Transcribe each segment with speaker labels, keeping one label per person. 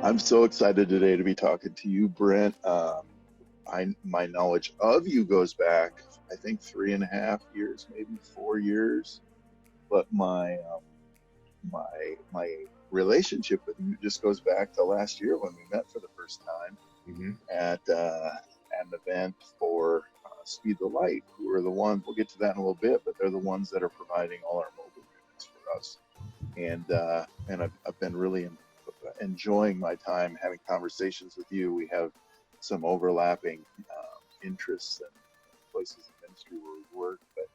Speaker 1: I'm so excited today to be talking to you, Brent. My knowledge of you goes back, I think, 3.5 years, maybe 4 years. But my relationship with you just goes back to last year when we met for the first time
Speaker 2: Hmm.
Speaker 1: at an event for Speed the Light, who are the ones. We'll get to that in a little bit, but they're the ones that are providing all our mobile units for us. And I've been really enjoying my time having conversations with you. We have some overlapping interests and places of ministry where we work, but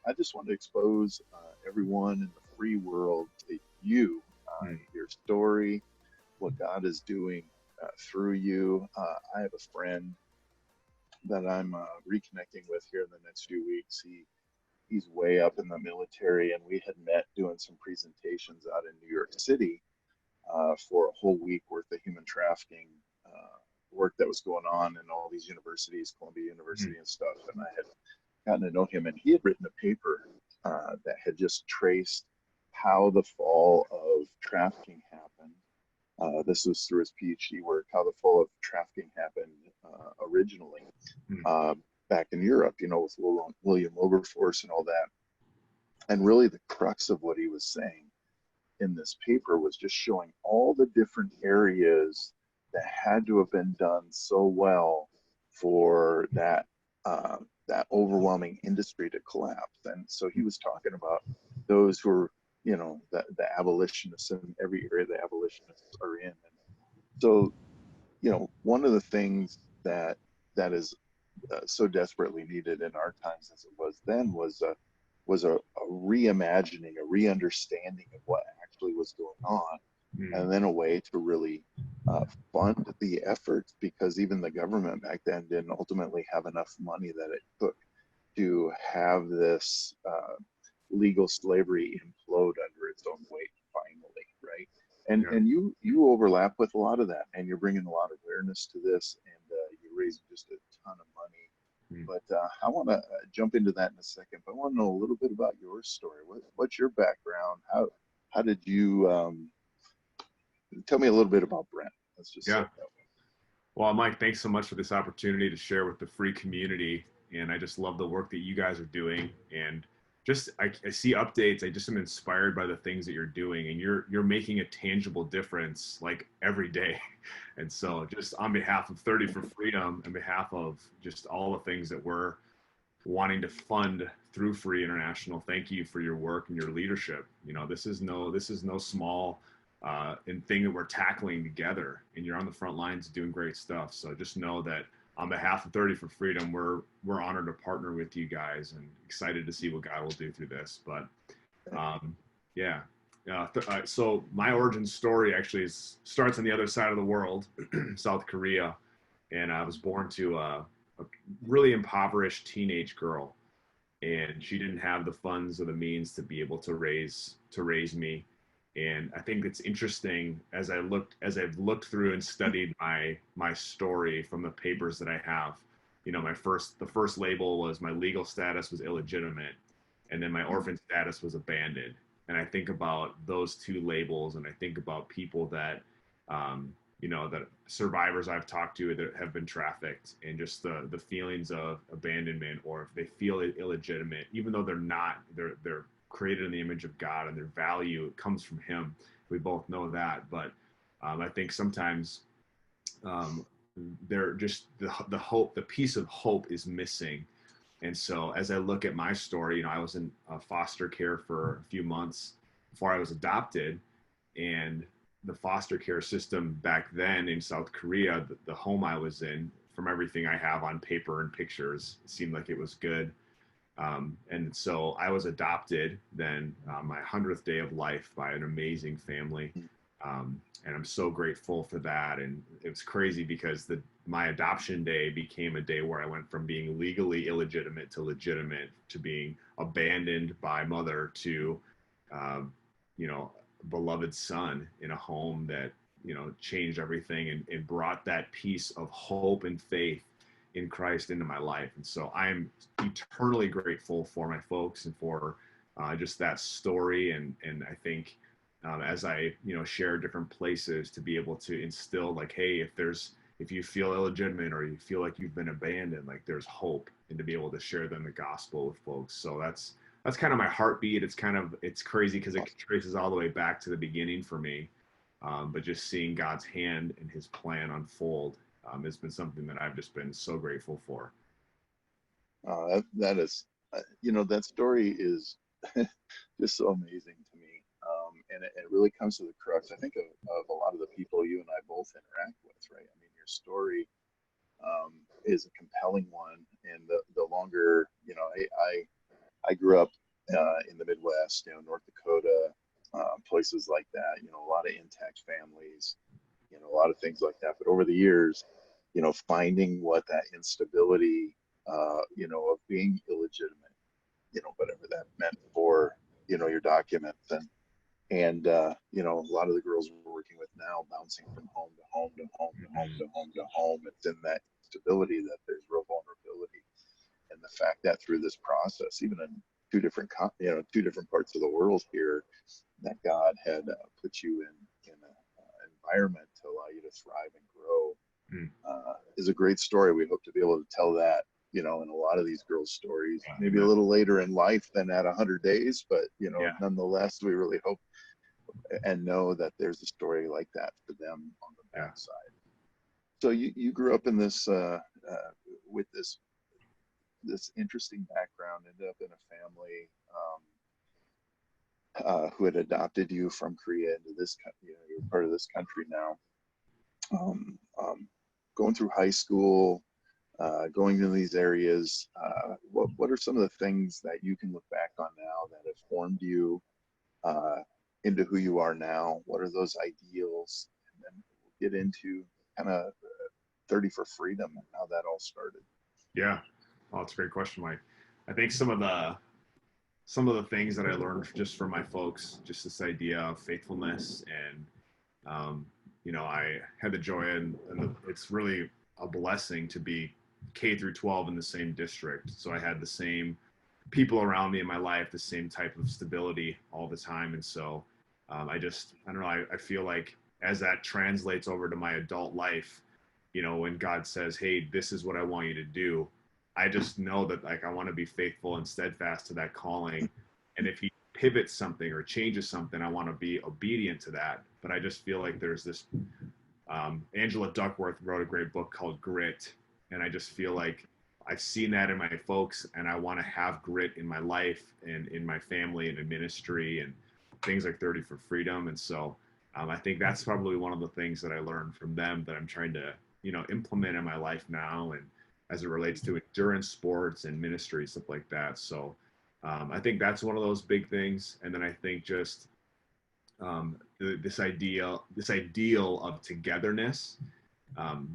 Speaker 1: I just want to expose everyone in the free world to you, your story, what God is doing through you. I have a friend that I'm reconnecting with here in the next few weeks. He's way up in the military, and we had met doing some presentations out in New York City for a whole week worth of human trafficking work that was going on in all these universities, Columbia University and stuff. And I had gotten to know him, and he had written a paper that had just traced how the fall of trafficking happened. This was through his PhD work, how the fall of trafficking happened originally back in Europe, with William Wilberforce and all that. And really the crux of what he was saying in this paper was just showing all the different areas that had to have been done so well for that overwhelming industry to collapse. And so he was talking about those who are, the abolitionists in every area the abolitionists are in. And so, one of the things that is so desperately needed in our times as it was then was a reimagining, a re-understanding of what actually was going on, and then a way to really fund the efforts, because even the government back then didn't ultimately have enough money that it took to have this legal slavery implode under its own weight finally, right? And you overlap with a lot of that, and you're bringing a lot of awareness to this, and you're raising just a ton of money. But I want to jump into that in a second. But I want to know a little bit about your story. What's your background? How did you tell me a little bit about Brent? Let's just say that way.
Speaker 2: Well, Mike, thanks so much for this opportunity to share with the free community. And I just love the work that you guys are doing. And just I see updates. I just am inspired by the things that you're doing, and you're making a tangible difference like every day. And so just on behalf of 30 for Freedom, on behalf of just all the things that we're wanting to fund through Free International, thank you for your work and your leadership. This is no small thing that we're tackling together, and you're on the front lines doing great stuff. So just know that on behalf of 30 for Freedom, we're honored to partner with you guys and excited to see what God will do through this. But so my origin story actually starts on the other side of the world, South Korea, and I was born to a really impoverished teenage girl, and she didn't have the funds or the means to be able to raise me. And I think it's interesting as I've looked through and studied my story from the papers that I have. The first label was my legal status was illegitimate, and then my orphan status was abandoned. And I think about those two labels, and I think about people that that survivors I've talked to that have been trafficked, and just the feelings of abandonment, or if they feel illegitimate, even though they're not, they're created in the image of God, and their value comes from Him. We both know that, but I think sometimes they're just the hope, the piece of hope is missing. And so as I look at my story, I was in foster care for a few months before I was adopted, and the foster care system back then in South Korea, the home I was in, from everything I have on paper and pictures, it seemed like it was good. And so I was adopted then my 100th day of life by an amazing family. And I'm so grateful for that. And it was crazy because my adoption day became a day where I went from being legally illegitimate to legitimate, to being abandoned by mother to, beloved son in a home that, changed everything, and brought that piece of hope and faith in Christ into my life. And so I'm eternally grateful for my folks and for just that story. And I think as I, share different places to be able to instill like, hey, if you feel illegitimate or you feel like you've been abandoned, like there's hope, and to be able to share them the gospel with folks. So that's kind of my heartbeat. It's crazy because it traces all the way back to the beginning for me. But just seeing God's hand and his plan unfold has been something that I've just been so grateful for.
Speaker 1: That is, that story is just so amazing to me. And it really comes to the crux, I think, of a lot of the people you and I both interact with, right? I mean, your story is a compelling one. And the longer, I grew up in the Midwest, North Dakota, places like that, a lot of intact families, a lot of things like that. But over the years, finding what that instability, of being illegitimate, whatever that meant for, your documents and a lot of the girls we're working with now bouncing from home to home to home to home to home to home. It's in that stability that there's real vulnerability. And the fact that through this process, even in two different parts of the world here, that God had put you in an environment to allow you to thrive and grow is a great story. We hope to be able to tell that, in a lot of these girls' stories, maybe a little later in life than at 100 days, but, nonetheless, we really hope and know that there's a story like that for them on the backside. So you grew up in this, with this interesting background, ended up in a family who had adopted you from Korea into this, you're part of this country now. Going through high school, going to these areas, what are some of the things that you can look back on now that have formed you into who you are now? What are those ideals? And then we'll get into kind of 30 for Freedom and how that all started.
Speaker 2: Yeah, well, that's a great question, Mike. I think some of the things that I learned just from my folks, just this idea of faithfulness and I had the joy and it's really a blessing to be K through 12 in the same district. So I had the same people around me in my life, the same type of stability all the time. And so I don't know, I feel like as that translates over to my adult life, when God says, hey, this is what I want you to do, I just know that like I want to be faithful and steadfast to that calling. And if he pivots something or changes something, I want to be obedient to that. But I just feel like there's this Angela Duckworth wrote a great book called Grit. And I just feel like I've seen that in my folks, and I want to have grit in my life and in my family and in ministry and things like 30 for Freedom. And so I think that's probably one of the things that I learned from them that I'm trying to, implement in my life now. And as it relates to endurance sports and ministry, stuff like that. So I think that's one of those big things. And then I think just this ideal of togetherness.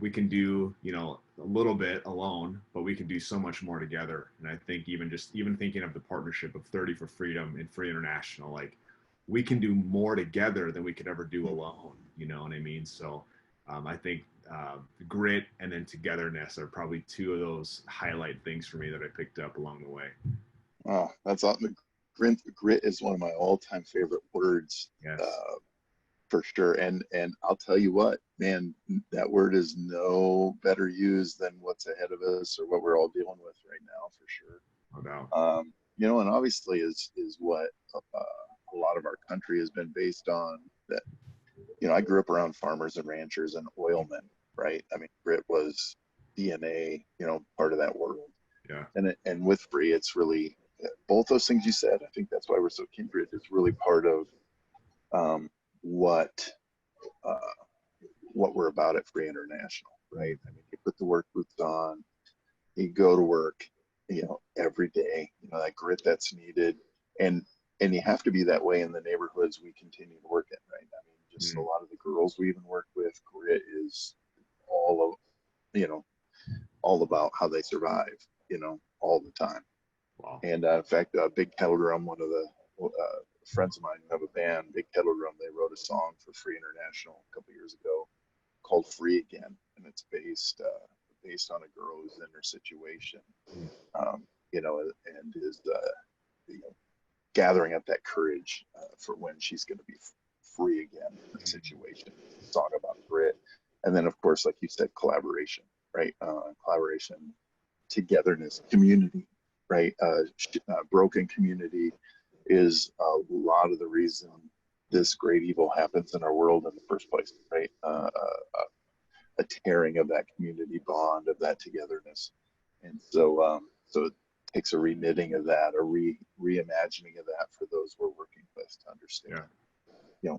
Speaker 2: We can do, a little bit alone, but we can do so much more together. And I think even thinking of the partnership of 30 for Freedom and Free International, like we can do more together than we could ever do alone. You know what I mean? So I think grit and then togetherness are probably two of those highlight things for me that I picked up along the way.
Speaker 1: Oh, that's awesome. Grit is one of my all-time favorite words.
Speaker 2: Yes.
Speaker 1: For sure. And I'll tell you what, man, that word is no better used than what's ahead of us or what we're all dealing with right now, for sure.
Speaker 2: No doubt.
Speaker 1: And obviously is what a lot of our country has been based on. That, I grew up around farmers and ranchers and oilmen, right? I mean, grit was DNA, part of that world.
Speaker 2: Yeah.
Speaker 1: And with Free, it's really both those things you said. I think that's why we're so kindred. It's really part of what we're about at Free International, right? I mean, you put the work boots on, you go to work, every day, that grit that's needed, and you have to be that way in the neighborhoods we continue to work in, right? I mean, just a lot of the girls we even work with, grit is all about how they survive, all the time.
Speaker 2: Wow.
Speaker 1: And in fact, Big Kettle Drum, one of the friends of mine who have a band, Big Kettle Drum, they wrote a song for Free International a couple years ago called Free Again. And it's based based on a girl who's in her situation,
Speaker 2: Mm.
Speaker 1: and is gathering up that courage for when she's going to be free again in a situation. It's a song about grit, and then of course, like you said, collaboration, right? Collaboration, togetherness, community, right? Broken community is a lot of the reason this great evil happens in our world in the first place, right? A tearing of that community bond, of that togetherness, and so it takes a reknitting of that, a reimagining of that for those we're working with to understand,
Speaker 2: Yeah.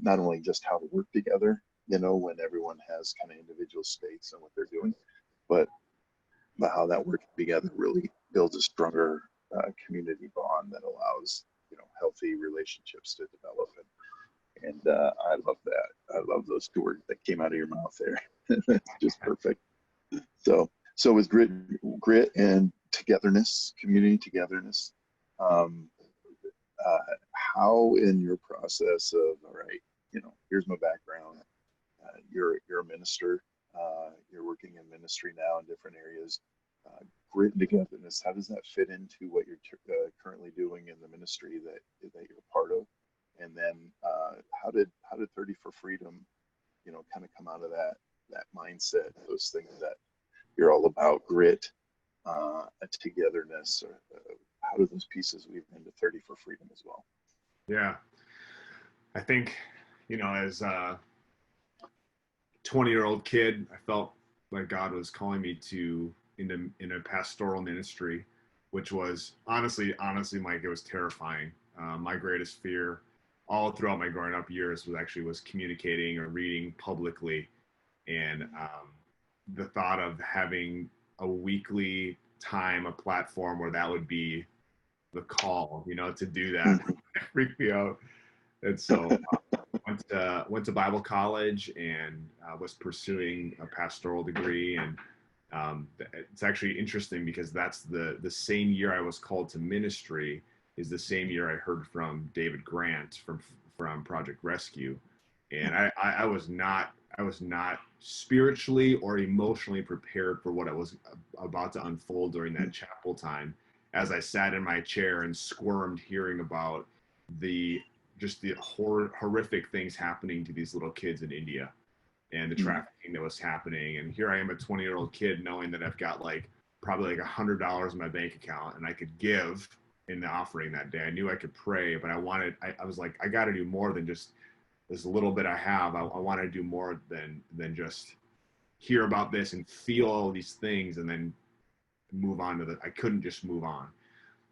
Speaker 1: Not only just how to work together, when everyone has kind of individual space and what they're doing, but how that working together really builds a stronger community bond that allows healthy relationships to develop. And I love that. I love those two words that came out of your mouth there. That's just perfect. So with grit and togetherness, community togetherness, um, how in your process of, all right, here's my background. You're a minister. You're working in ministry now in different areas. Grit and togetherness. How does that fit into what you're currently doing in the ministry that you're a part of? And then how did 30 for Freedom, kind of come out of that mindset, those things that you're all about, grit, togetherness, or how do those pieces weave into 30 for Freedom as well?
Speaker 2: Yeah. I think, as a 20-year-old kid, I felt like God was calling me in a pastoral ministry, which was honestly, Mike, it was terrifying. My greatest fear all throughout my growing up years was communicating or reading publicly. And the thought of having a weekly time, a platform where that would be the call, to do that freaked me out. And so went to Bible college and was pursuing a pastoral degree. And it's actually interesting because that's the same year I was called to ministry is the same year I heard from David Grant from Project Rescue. And I was not spiritually or emotionally prepared for what I was about to unfold during that chapel time, as I sat in my chair and squirmed hearing about the horrific things happening to these little kids in India and the trafficking that was happening. And here I am, a 20-year-old kid, knowing that I've got probably $100 in my bank account and I could give in the offering that day. I knew I could pray, but I was like, I got to do more than just this little bit I have. I want to do more than just hear about this and feel all these things and then move on to I couldn't just move on.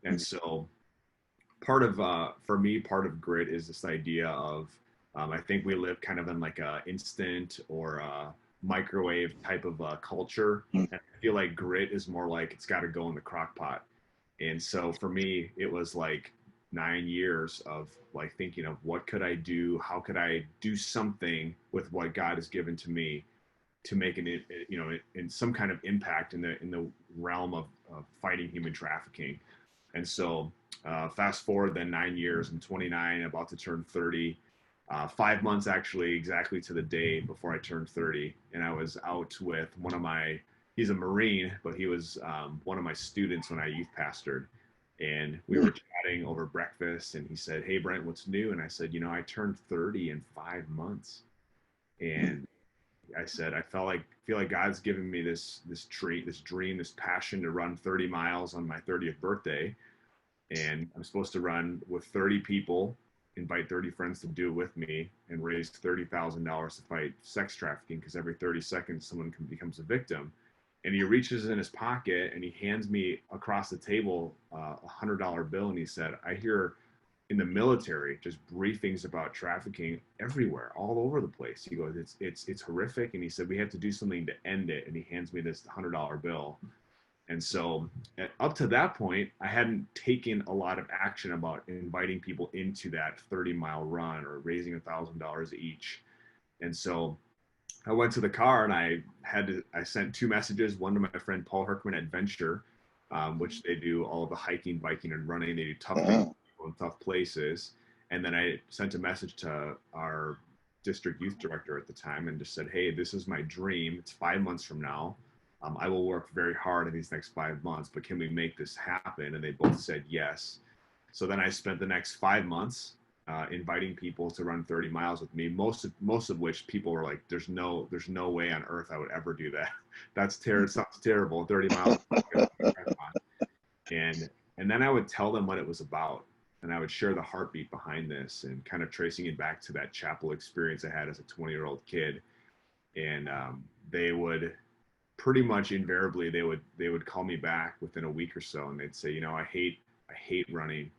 Speaker 2: And so for me, part of grit is this idea of, I think we live kind of in like a instant or a microwave type of culture. And I feel like grit is more like it's got to go in the crock pot. And so for me, it was like 9 years of like thinking of what could I do? How could I do something with what God has given to me to make in some kind of impact in the realm of fighting human trafficking. And so fast forward then 9 years, I'm 29, about to turn 30. 5 months actually, exactly to the day before I turned 30, and I was out with he's a Marine, but he was one of my students when I youth pastored, and we were chatting over breakfast, and he said, "Hey Brent, what's new?" And I said, I turned 30 in 5 months, and I said, I feel like God's given me this dream, this passion to run 30 miles on my 30th birthday, and I'm supposed to run with 30 people, invite 30 friends to do it with me, and raise $30,000 to fight sex trafficking, because every 30 seconds someone becomes a victim. And he reaches in his pocket and he hands me across the table $100 bill, and he said, "I hear in the military just briefings about trafficking everywhere, all over the place." He goes, it's horrific, and he said we have to do something to end it. And he hands me this $100 bill. And so up to that point, I hadn't taken a lot of action about inviting people into that 30-mile run or raising $1,000 each. And so I went to the car and I sent 2 messages, one to my friend Paul Herkman at Venture, which they do all of the hiking, biking, and running. They do tough things in tough places. And then I sent a message to our district youth director at the time and just said, "Hey, this is my dream. It's 5 months from now. I will work very hard in these next 5 months, but can we make this happen? And they both said yes. So then I spent the next 5 months inviting people to run 30 miles with me. Most of which people were like, there's no way on earth I would ever do that. That's terrible. Sounds terrible. 30 miles. And and then I would tell them what it was about, and I would share the heartbeat behind this, and kind of tracing it back to that chapel experience I had as a 20-year-old kid. And they would pretty much invariably they would call me back within a week or so, and they'd say, I hate running,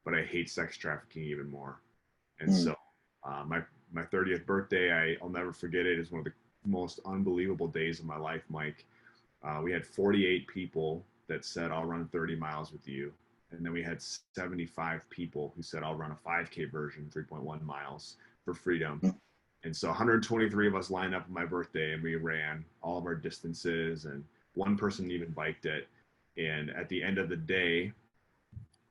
Speaker 2: but I hate sex trafficking even more. And
Speaker 1: Mm.
Speaker 2: so my 30th birthday, I'll never forget it. Is one of the most unbelievable days of my life, Mike. We had 48 people that said, I'll run 30 miles with you. And then we had 75 people who said, I'll run a 5K version, 3.1 miles for freedom.
Speaker 1: Mm.
Speaker 2: And so 123 of us lined up on my birthday, and we ran all of our distances, and one person even biked it. And at the end of the day,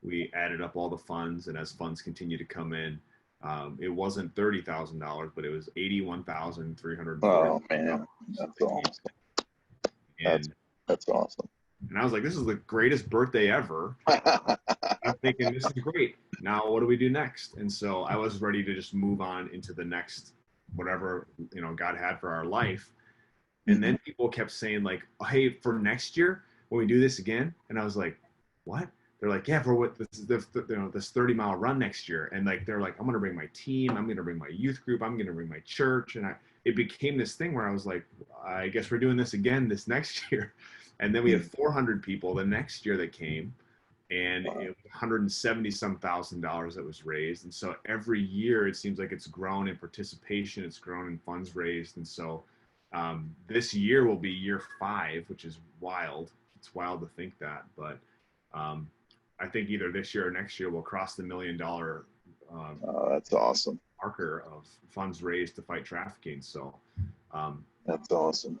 Speaker 2: we added up all the funds, and as funds continue to come in, it wasn't $30,000, but it was 81,340.
Speaker 1: Oh man, that's awesome. That's
Speaker 2: And
Speaker 1: that's awesome.
Speaker 2: and I was like, this is the greatest birthday ever. I'm thinking this is great. Now what do we do next? And so I was ready to just move on into the next whatever God had for our life. And then people kept saying like, oh, hey, for next year when we do this again. And I was like, what? They're like, yeah, for what this is this 30-mile run next year. And like they're like, I'm gonna bring my team, I'm gonna bring my youth group, I'm gonna bring my church. And it became this thing where I was like, I guess we're doing this again this next year. And then we had 400 people the next year that came, and
Speaker 1: Wow.
Speaker 2: it was 170 some $1,000 that was raised. And so every year it seems like it's grown in participation, it's grown in funds raised. And so this year will be year 5, which is wild. It's wild to think that, but I think either this year or next year we'll cross the $1 million
Speaker 1: That's awesome.
Speaker 2: marker of funds raised to fight trafficking. So
Speaker 1: That's awesome.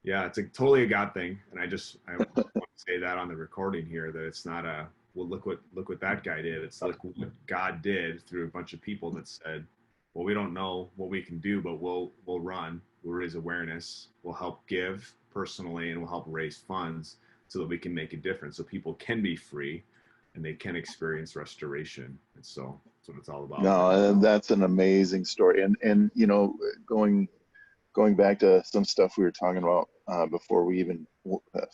Speaker 2: yeah, it's totally a God thing, and I want to say that on the recording here, that it's not a well, look what that guy did. It's like what God did through a bunch of people that said, well, we don't know what we can do, but we'll run, we'll raise awareness, we'll help give personally, and we'll help raise funds so that we can make a difference, so people can be free and they can experience restoration. And so that's what it's all about.
Speaker 1: No, that's an amazing story. And going back to some stuff we were talking about before we even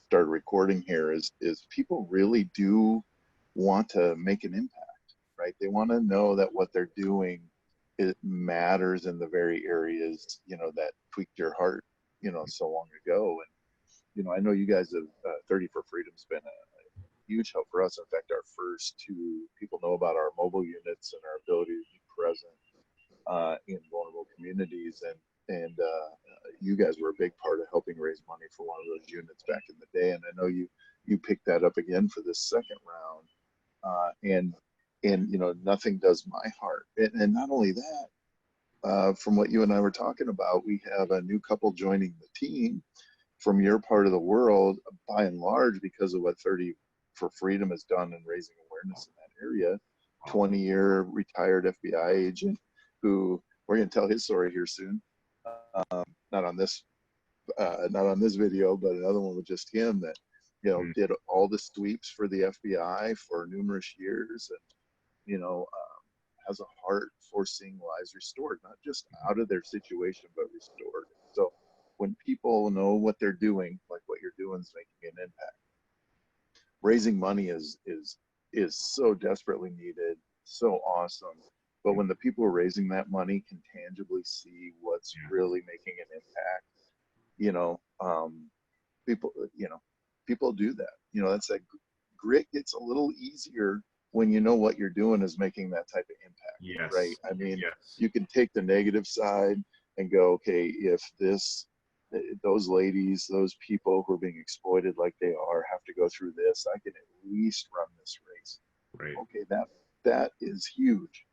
Speaker 1: started recording here is people really do want to make an impact, right? They want to know that what they're doing, it matters in the very areas, that tweaked your heart, so long ago. And, I know you guys have 30 for Freedom's been a huge help for us. In fact, our first 2 people know about our mobile units and our ability to be present in vulnerable communities, and you guys were a big part of helping raise money for one of those units back in the day. And I know you picked that up again for this second round, and nothing does my heart. And not only that, from what you and I were talking about, we have a new couple joining the team from your part of the world, by and large, because of what 30 for Freedom has done in raising awareness in that area. 20-year retired FBI agent who we're going to tell his story here soon. Not on this video, but another one with just him that did all the sweeps for the FBI for numerous years, and has a heart for seeing lives restored, not just out of their situation, but restored. So when people know what they're doing, like what you're doing is making an impact. Raising money is so desperately needed, so awesome. But when the people who are raising that money can tangibly see what's really making an impact, people do that. That's that grit gets a little easier when you know what you're doing is making that type of impact.
Speaker 2: Yes.
Speaker 1: Right? I mean,
Speaker 2: yes.
Speaker 1: You can take the negative side and go, okay, if those ladies, those people who are being exploited like they are, have to go through this, I can at least run this race.
Speaker 2: Right.
Speaker 1: Okay, that is huge.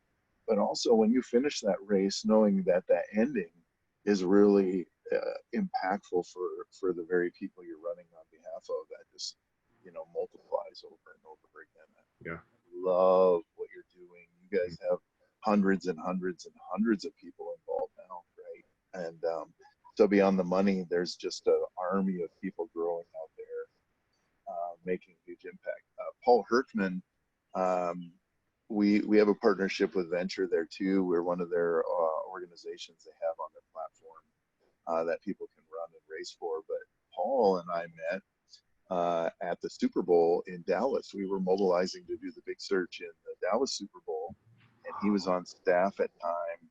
Speaker 1: But also when you finish that race, knowing that ending is really impactful for the very people you're running on behalf of, that just multiplies over and over again.
Speaker 2: Yeah.
Speaker 1: I love what you're doing. You guys have hundreds and hundreds and hundreds of people involved now, right? And So beyond the money, there's just an army of people growing out there, making a huge impact. Paul Herkman, we have a partnership with Venture there too. We're one of their organizations they have on their platform that people can run and race for. But Paul and I met at the Super Bowl in Dallas. We were mobilizing to do the big search in the Dallas Super Bowl, and he was on staff at time,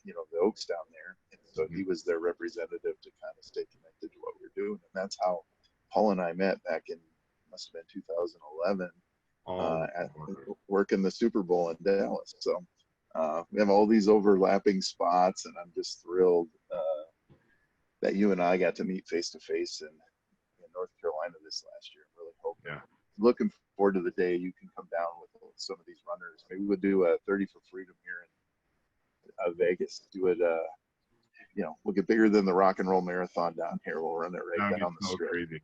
Speaker 1: the Oaks down there. And so he was their representative to kind of stay connected to what we're doing. And that's how Paul and I met back in, must have been 2011, at working the Super Bowl in Dallas. So we have all these overlapping spots, and I'm just thrilled that you and I got to meet face to face in North Carolina this last year. I'm really hoping, looking forward to the day you can come down with some of these runners. Maybe we'll do a 30 for Freedom here in Vegas. Do it, we'll get bigger than the Rock and Roll Marathon down here. We'll run it right down the strip. Crazy.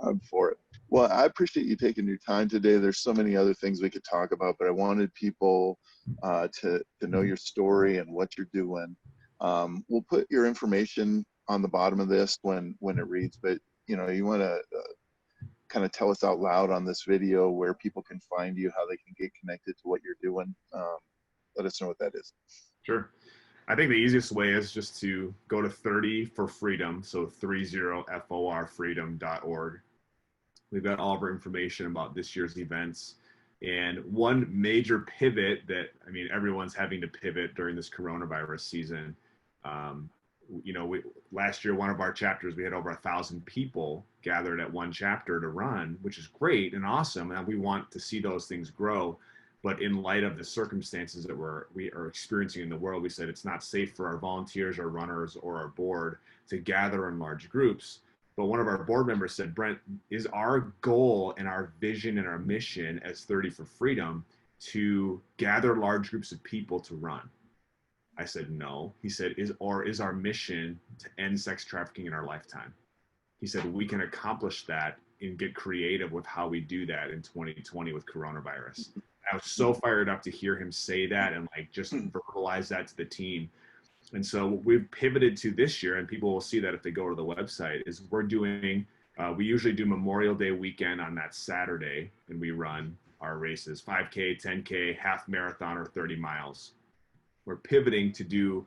Speaker 1: I'm for it. Well, I appreciate you taking your time today. There's so many other things we could talk about, but I wanted people to know your story and what you're doing. We'll put your information on the bottom of this when it reads, but you want to kind of tell us out loud on this video where people can find you, how they can get connected to what you're doing. Let us know what that is.
Speaker 2: Sure. I think the easiest way is just to go to 30 for Freedom, so 30forfreedom.org. We've got all of our information about this year's events. And one major pivot that, everyone's having to pivot during this coronavirus season. Last year, one of our chapters, we had over 1,000 people gathered at one chapter to run, which is great and awesome. And we want to see those things grow. But in light of the circumstances that we are experiencing in the world, we said it's not safe for our volunteers, our runners, or our board to gather in large groups. But one of our board members said, Brent, is our goal and our vision and our mission as 30 for Freedom to gather large groups of people to run? I said, no. He said, is our mission to end sex trafficking in our lifetime? He said, we can accomplish that and get creative with how we do that in 2020 with coronavirus. I was so fired up to hear him say that and just verbalize that to the team. And so what we've pivoted to this year, and people will see that if they go to the website, is we're doing, we usually do Memorial Day weekend on that Saturday, and we run our races, 5K, 10K, half marathon, or 30 miles. We're pivoting to do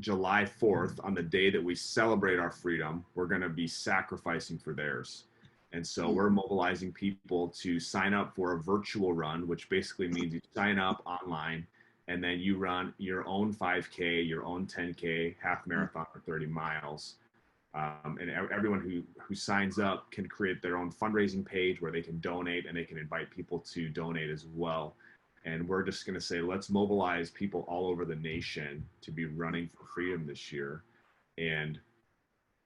Speaker 2: July 4th, on the day that we celebrate our freedom, we're going to be sacrificing for theirs. And so we're mobilizing people to sign up for a virtual run, which basically means you sign up online and then you run your own 5K, your own 10K, half marathon, or 30 miles. And everyone who signs up can create their own fundraising page where they can donate, and they can invite people to donate as well. And we're just going to say, let's mobilize people all over the nation to be running for freedom this year. And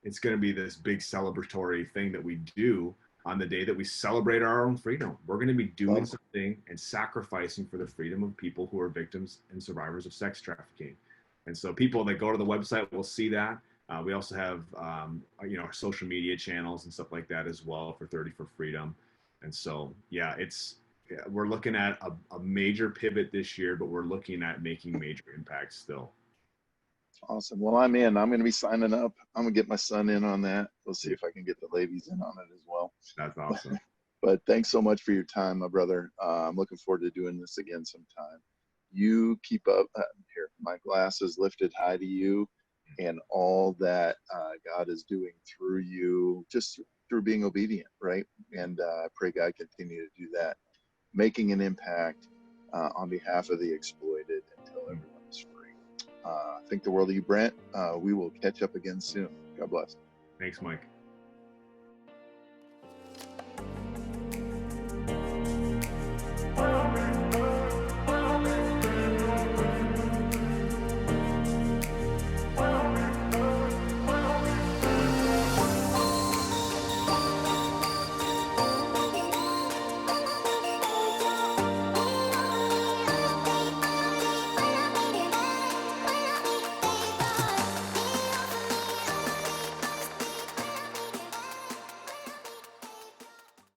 Speaker 2: it's going to be this big celebratory thing that we do on the day that we celebrate our own freedom. We're going to be doing something and sacrificing for the freedom of people who are victims and survivors of sex trafficking. And so people that go to the website will see that. We also have, our social media channels and stuff like that as well for 30 for Freedom. And so, we're looking at a major pivot this year, but we're looking at making major impacts still.
Speaker 1: Awesome. Well, I'm in. I'm going to be signing up. I'm going to get my son in on that. We'll see if I can get the ladies in on it as well.
Speaker 2: That's awesome.
Speaker 1: But thanks so much for your time, my brother. I'm looking forward to doing this again sometime. You keep up. Here, my glass is lifted high to you and all that God is doing through you, just through being obedient, right? And I pray God continue to do that, making an impact on behalf of the exploited until everyone is free. Think the world of you, Brent. We will catch up again soon. God bless.
Speaker 2: Thanks, Mike.